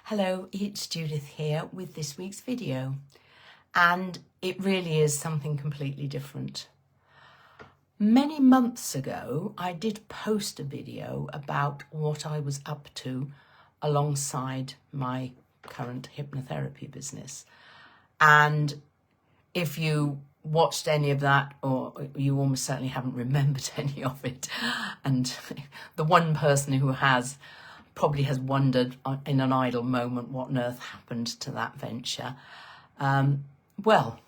Hello, it's Judith here with this week's video, and it really is something completely different. Many months ago, I did post a video about what I was up to alongside my current hypnotherapy business. And if you watched any of that, or you almost certainly haven't remembered any of it, and the one person who has probably has wondered in an idle moment what on earth happened to that venture. Well,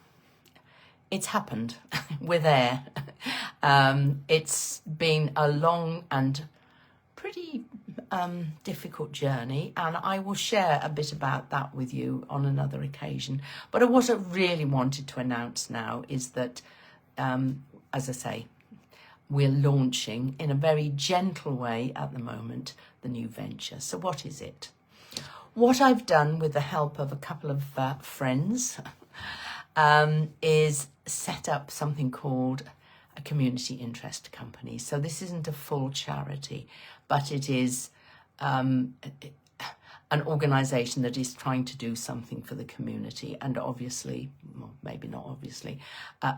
it's happened. We're there. It's been a long and pretty difficult journey, and I will share a bit about that with you on another occasion. But what I really wanted to announce now is that, as I say, we're launching in a very gentle way at the moment the new venture. So what is it? What I've done with the help of a couple of friends is set up something called a community interest company. So this isn't a full charity, but it is an organisation that is trying to do something for the community. And obviously, well, maybe not obviously,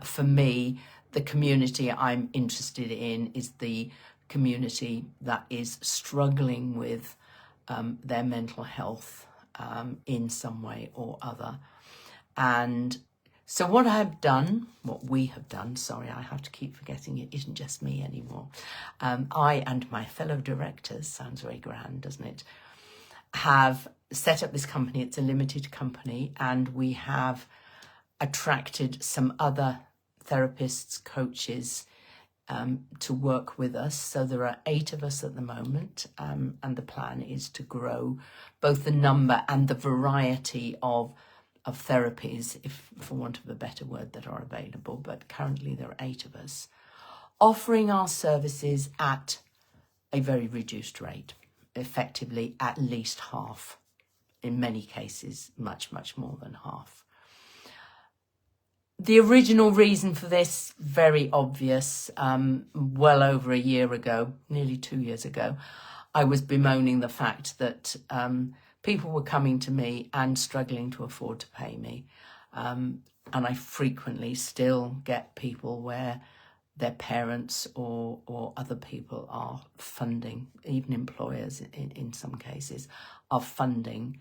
for me, the community I'm interested in is the community that is struggling with their mental health in some way or other. And so what we have done, sorry, I have to keep forgetting it isn't just me anymore. I and my fellow directors, sounds very grand, doesn't it, have set up this company. It's a limited company, and we have attracted some other therapists, coaches, to work with us. So there are 8 of us at the moment, and the plan is to grow both the number and the variety of therapies, if for want of a better word, that are available. But currently there are 8 of us offering our services at a very reduced rate, effectively at least half, in many cases much more than half. The original reason for this, very obvious. Well over a year ago, nearly 2 years ago, I was bemoaning the fact that people were coming to me and struggling to afford to pay me. And I frequently still get people where their parents or other people are funding, even employers in some cases, are funding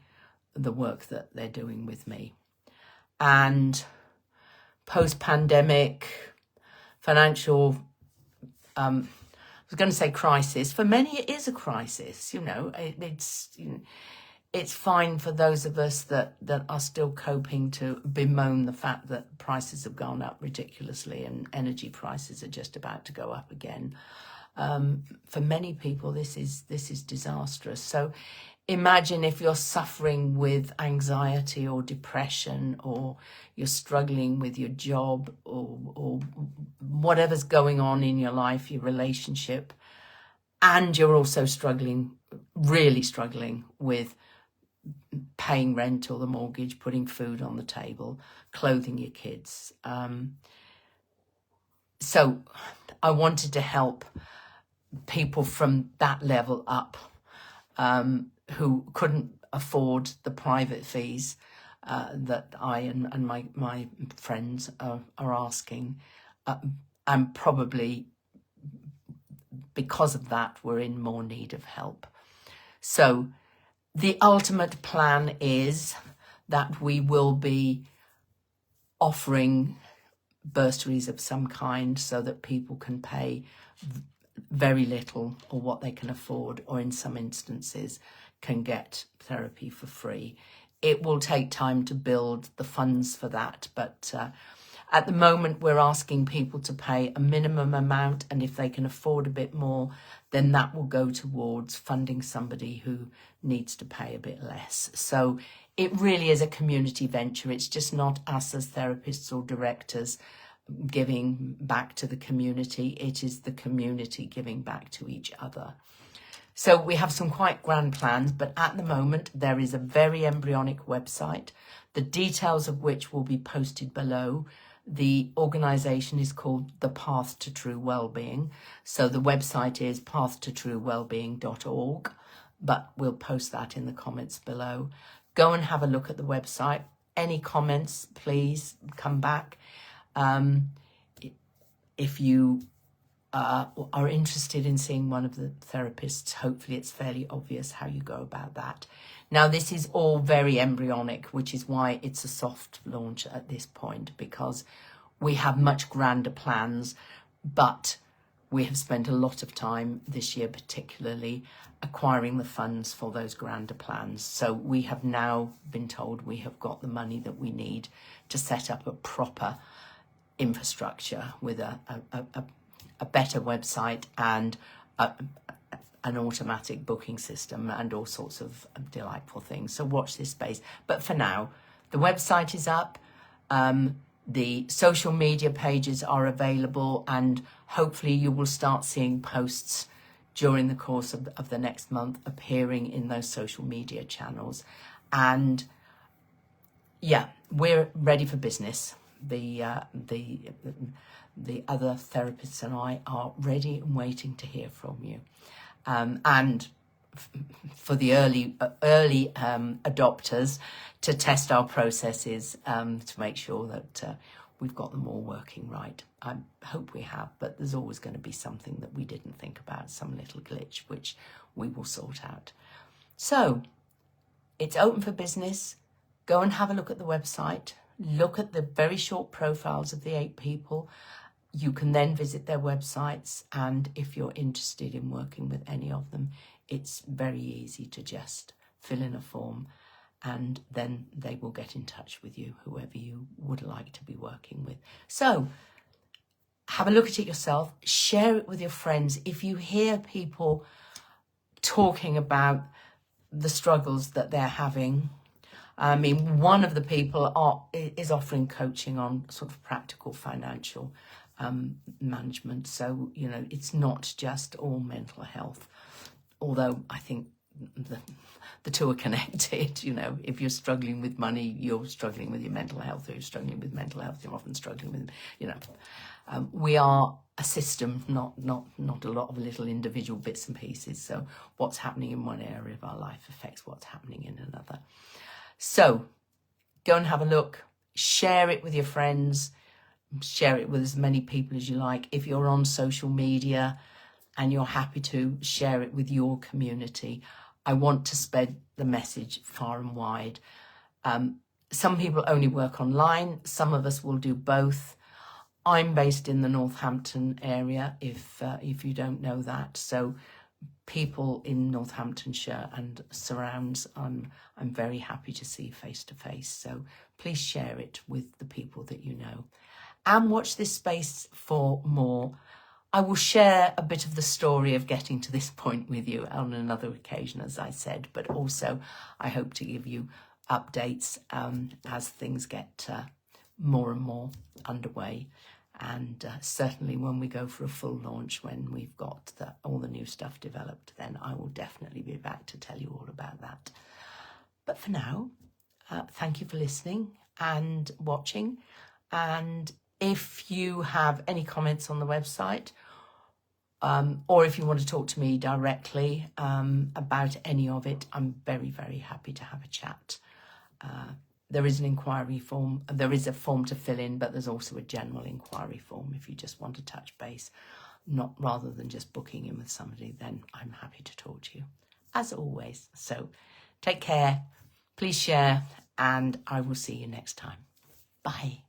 the work that they're doing with me. And post-pandemic financial, I was going to say crisis. For many, it is a crisis. It's fine for those of us that are still coping to bemoan the fact that prices have gone up ridiculously and energy prices are just about to go up again. For many people, this is disastrous. So imagine if you're suffering with anxiety or depression, or you're struggling with your job, or whatever's going on in your life, your relationship, and you're also really struggling with paying rent or the mortgage, putting food on the table, clothing your kids. So I wanted to help people from that level up, who couldn't afford the private fees that I and my friends are asking, and probably because of that we're in more need of help. So the ultimate plan is that we will be offering bursaries of some kind so that people can pay very little or what they can afford, or in some instances can get therapy for free. It will take time to build the funds for that, but at the moment we're asking people to pay a minimum amount, and if they can afford a bit more, then that will go towards funding somebody who needs to pay a bit less. So it really is a community venture. It's just not us as therapists or directors giving back to the community. It is the community giving back to each other. So we have some quite grand plans, but at the moment there is a very embryonic website, the details of which will be posted below. The organisation is called the Path to True Wellbeing. So the website is pathtotruewellbeing.org. but we'll post that in the comments below. Go and have a look at the website. Any comments, please come back. If you are interested in seeing one of the therapists, hopefully it's fairly obvious how you go about that. Now, this is all very embryonic, which is why it's a soft launch at this point, because we have much grander plans, but we have spent a lot of time this year, particularly acquiring the funds for those grander plans. So we have now been told we have got the money that we need to set up a proper infrastructure with a better website and an automatic booking system and all sorts of delightful things. So watch this space. But for now, the website is up. The social media pages are available, and hopefully you will start seeing posts during the course of the next month appearing in those social media channels. And yeah, we're ready for business. The other therapists and I are ready and waiting to hear from you. And for the early adopters to test our processes to make sure that we've got them all working right. I hope we have, but there's always going to be something that we didn't think about, some little glitch, which we will sort out. So it's open for business. Go and have a look at the website. Look at the very short profiles of the 8 people. You can then visit their websites, and if you're interested in working with any of them, it's very easy to just fill in a form, and then they will get in touch with you, whoever you would like to be working with. So have a look at it yourself, share it with your friends. If you hear people talking about the struggles that they're having, I mean, one of the people is offering coaching on sort of practical financial management. So, you know, it's not just all mental health, although I think the two are connected. You know, if you're struggling with money, you're struggling with your mental health. If you're struggling with mental health, you're often struggling with, you know, we are a system, not a lot of little individual bits and pieces. So what's happening in one area of our life affects what's happening in another. So go and have a look, share it with your friends, share it with as many people as you like. If you're on social media and you're happy to share it with your community, I want to spread the message far and wide. Some people only work online. Some of us will do both. I'm based in the Northampton area, if you don't know that. So people in Northamptonshire and surrounds, I'm very happy to see face to face. So please share it with the people that you know. And watch this space for more. I will share a bit of the story of getting to this point with you on another occasion, as I said, but also I hope to give you updates as things get more and more underway. And certainly when we go for a full launch, when we've got all the new stuff developed, then I will definitely be back to tell you all about that. But for now, thank you for listening and watching. And if you have any comments on the website, or if you want to talk to me directly about any of it, I'm very, very happy to have a chat. There is an inquiry form. There is a form to fill in, but there's also a general inquiry form if you just want to touch base, rather than just booking in with somebody. Then I'm happy to talk to you, as always. So take care, please share, and I will see you next time. Bye.